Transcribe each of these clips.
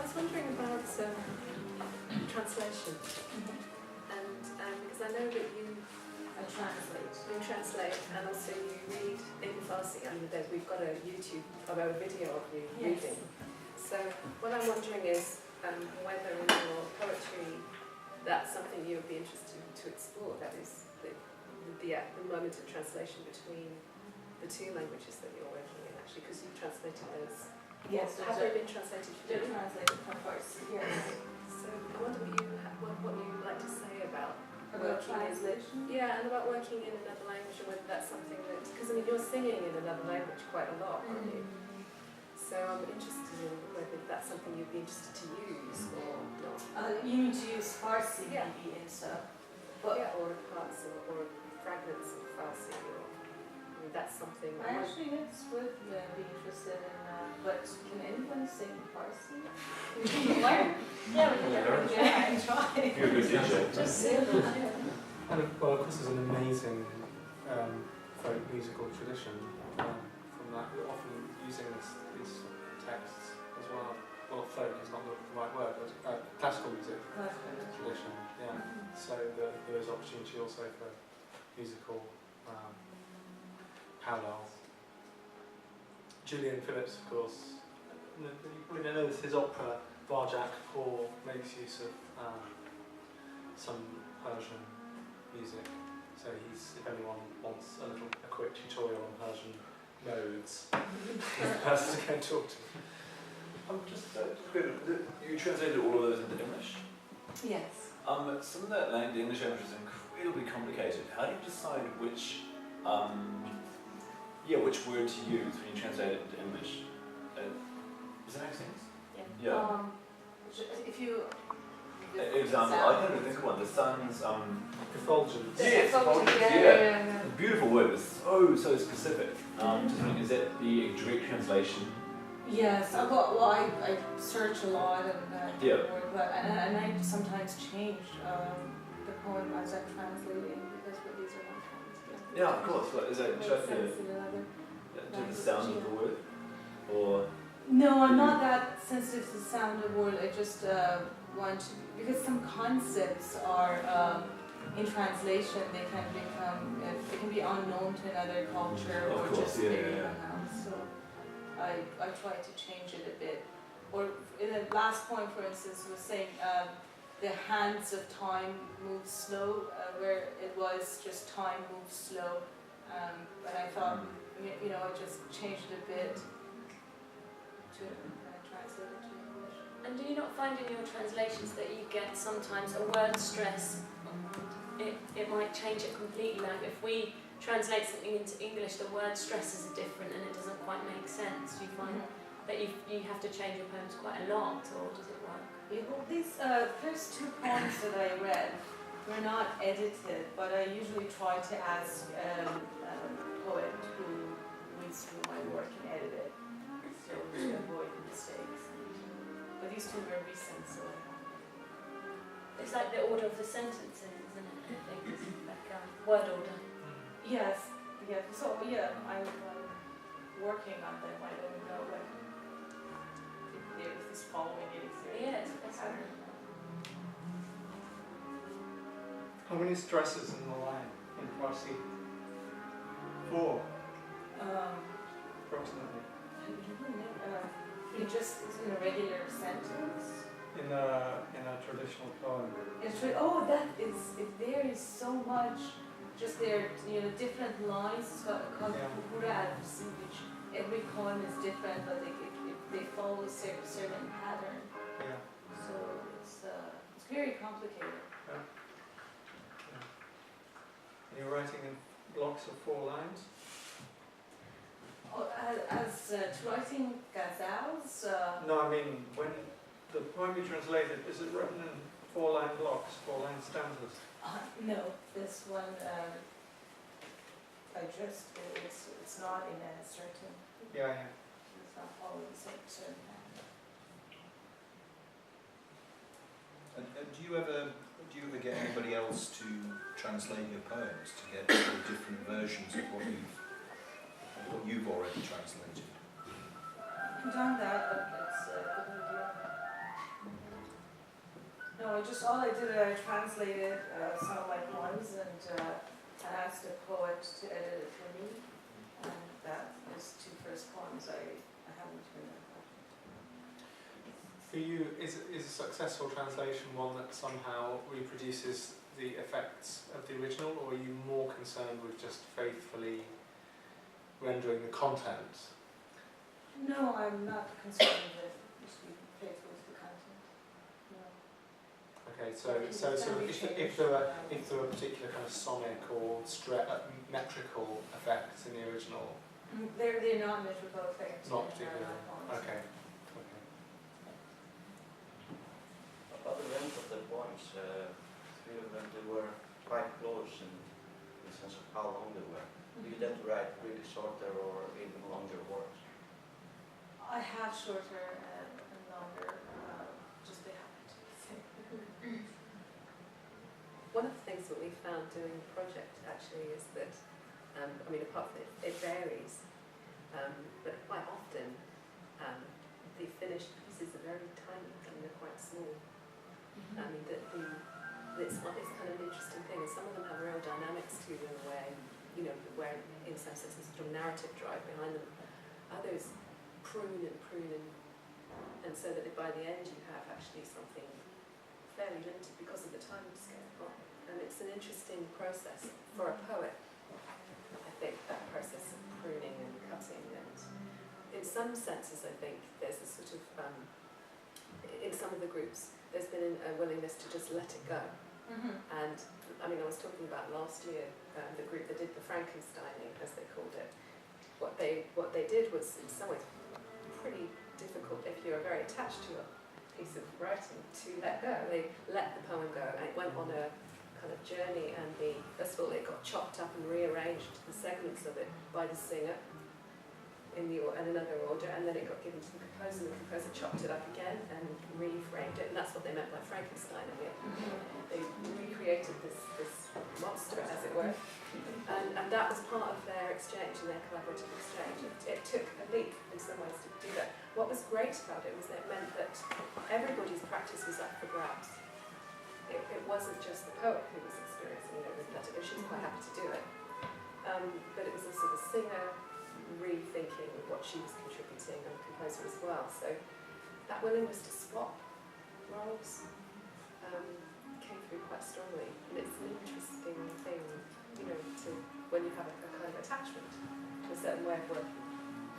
was wondering about translation, and because I know that you translate, and also you read in Farsi. I mean, we've got a YouTube video of you reading. So what I'm wondering is whether in your poetry that's something you would be interested to explore. That is the moment of translation between the two languages that you're working in, actually, because you translated those. Yes, have they been translated? They're translated from Farsi. Yes. So I wonder what you would like to say about translation. And about working in another language, and whether that's something that, because I mean you're singing in another language quite a lot, aren't you? So I'm interested in whether that's something you'd be interested to use or not. You mean to use Farsi maybe in stuff? Or parts or fragments of Farsi, or I mean, that's something. Actually, it's would be interested in. But can anyone sing Farsi? We can learn. Yeah, we can learn. Yeah, I try. You're a good DJ. Just sing. And well, of course, there's an amazing folk musical tradition from that. We're often using these texts as well. Well, folk is not the right word, but classical music tradition. Yeah. So there is opportunity also for musical parallels. Julian Phillips, of course, you probably don't know this, his opera Barjack Paul makes use of some Persian music. So if anyone wants a quick tutorial on Persian modes, he's the person to go and talk to. You translated all of those into English? Yes. Some of the English language is incredibly complicated. How do you decide which word to use when you translate it into English? Does that make sense? Yeah. If you... Example, I can't even think of one. The sun's... Effulgence. Yes, effulgence, yeah. A beautiful word, but so specific. Is that the direct translation? Yes, I search a lot and I sometimes change the poem as I'm translating, because these are not translated. Yeah, of course. What, is that just the sound of the word? Or no, I'm not that sensitive to the sound of the word. I just want to, because some concepts are in translation, they can be unknown to another culture, or just very pronounced. So I try to change it a bit. Or in the last point, for instance, was saying the hands of time move slow, where it was just time moves slow. But I thought, I just changed it a bit to translate it to English. And do you not find in your translations that you get sometimes a word stress? It might change it completely. Like if we translate something into English, the word stresses are different and it doesn't quite make sense. Do you find that you have to change your poems quite a lot, or does it work? Yeah, well, these first two poems that I read were not edited, but I usually try to ask a poet who reads through my work and edit it, so to avoid mistakes. But these two were recent, so it's like the order of the sentences, isn't it? I think it's like word order. yes, yeah. So I'm working on them. I don't know if this following it is Yes, that's right. How many stresses in the line in Farsi? 4. Approximately. It just is in a regular sentence. In a traditional poem. That is, if there is so much, just there, different lines, which every poem is different, but they follow a certain pattern. Yeah. So it's very complicated. Yeah. You're writing in blocks of 4 lines? As to writing ghazals? No, I mean, when the poem you translated, is it written in 4-line blocks, 4-line stanzas? No, this one, it's not in a certain, Yeah. it's not following a certain pattern. And do you ever get anybody else to translate your poems to get sort of different versions of what you've already translated? I've done that, but it's a good idea. No, just all I did, I translated some of my poems and asked a poet to edit it for me. And that was 2 first poems. I haven't been. For you, is a successful translation one that somehow reproduces the effects of the original, or are you more concerned with just faithfully rendering the content? No, I'm not concerned with just being faithful to the content. No. Okay, so sort of if there were particular kind of sonic or metrical effects in the original, They're not metrical effects. not particularly. Okay. About the length of the poems, 3 of them, they were quite close in the sense of how long they were. Do you tend to write really shorter or even longer works? I have shorter and longer, just they happen to be the same. One of the things that we found doing the project actually is that, I mean, apart from it varies, but quite often the finished pieces are very tiny and they're quite small. I mean, it's kind of an interesting thing, and some of them have real dynamics to them where, you know, where in some sense there's sort of narrative drive behind them. Others prune, and so that by the end you have actually something fairly limited because of the time scale. And it's an interesting process for a poet, I think, that process of pruning and cutting. And in some senses, I think there's a sort of, in some of the groups, there's been a willingness to just let it go. And I mean, I was talking about last year, the group that did the Frankensteining, as they called it. What they did was in some ways pretty difficult if you're very attached to a piece of writing to let go. They let the poem go, and it went on a kind of journey, and first of all it got chopped up and rearranged, the segments of it, by the singer in another order, and then it got given to the composer, and the composer chopped it up again and reframed it, and that's what they meant by Frankenstein. They recreated this monster, as it were, and that was part of their exchange and their collaborative exchange. It took a leap in some ways to do that. What was great about it was that it meant that everybody's practice was up for grabs. It wasn't just the poet who was experiencing it, she was quite happy to do it, but it was also the singer rethinking what she was contributing, and the composer as well. So that willingness to swap roles came through quite strongly, and it's an interesting thing, you know, to when you have a kind of attachment to a certain way of working.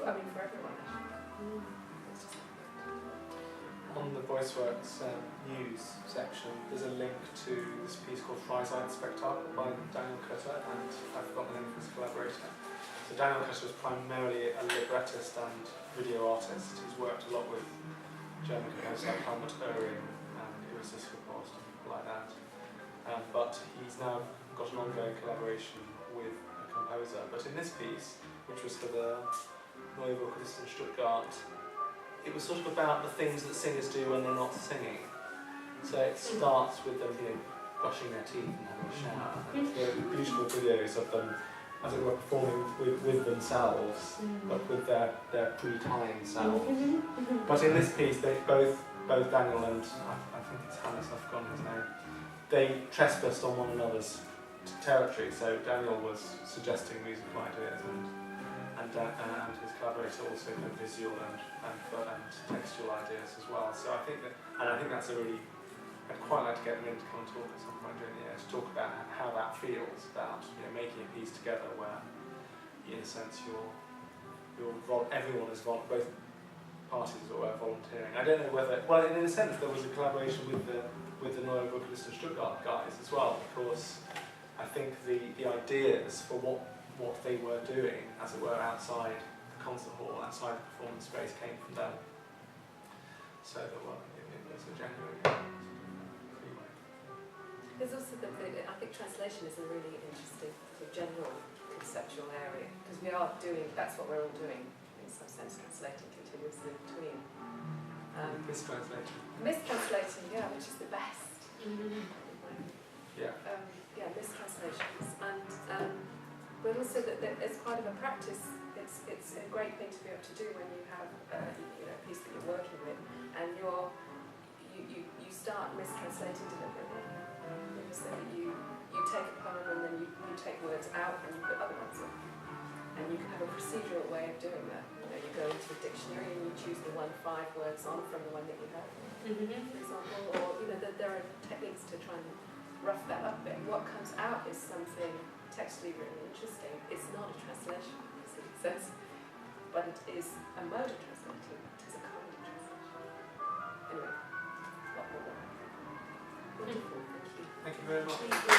I mean, for everyone actually. It's just On the Voiceworks news section, there's a link to this piece called Freizeit Spektakel by Daniel Cutter, and I've forgotten the name of his collaborator. So Daniel Cutter is primarily a librettist and video artist. He's worked a lot with German composers like Helmut Oehring and Ulysses Hoopost and people like that. But he's now got an ongoing collaboration with a composer. But in this piece, which was for the Neue Vokalisten Stuttgart, it was sort of about the things that singers do when they're not singing. So it starts with them, you know, brushing their teeth and having a shower. And there are beautiful videos of them, as it were, performing with themselves, but with their pre-timed selves. But in this piece, they both Daniel and I think it's Hannes, I've forgotten his name, they trespassed on one another's territory. So Daniel was suggesting musical ideas, and his collaborator also kind of visual and textual ideas as well. So I think that's a really, I'd quite like to get them in to come and talk at some point during the year to talk about how that feels, about, you know, making a piece together where, in a sense, everyone is both parties are volunteering. I don't know whether, well, in a sense, there was a collaboration with the Neue Vokalisten Stuttgart guys as well, because I think the ideas for what they were doing, as it were, outside the concert hall, outside the performance space, came from them. So that it was a genuine freeway. There's also I think translation is a really interesting sort of general conceptual area, because that's what we're all doing, in some sense, translating continuously between. Mistranslating, yeah, which is the best. Yeah. Mistranslations, and but also that as part of a practice, it's a great thing to be able to do when you have a piece that you're working with, and you start mistranslating translating deliberately. So that you take a poem and then you take words out and you put other ones in. And you can have a procedural way of doing that. You know, you go into a dictionary and you choose the 1 5 words on from the one that you have, for example. Or, you know, there are techniques to try and rough that up a bit. What comes out is something textually really interesting. It's not a translation, as it says, but it is a mode of translating. It is a kind of translation. Anyway, a lot more work. Wonderful, thank you. Thank you very much. Thank you.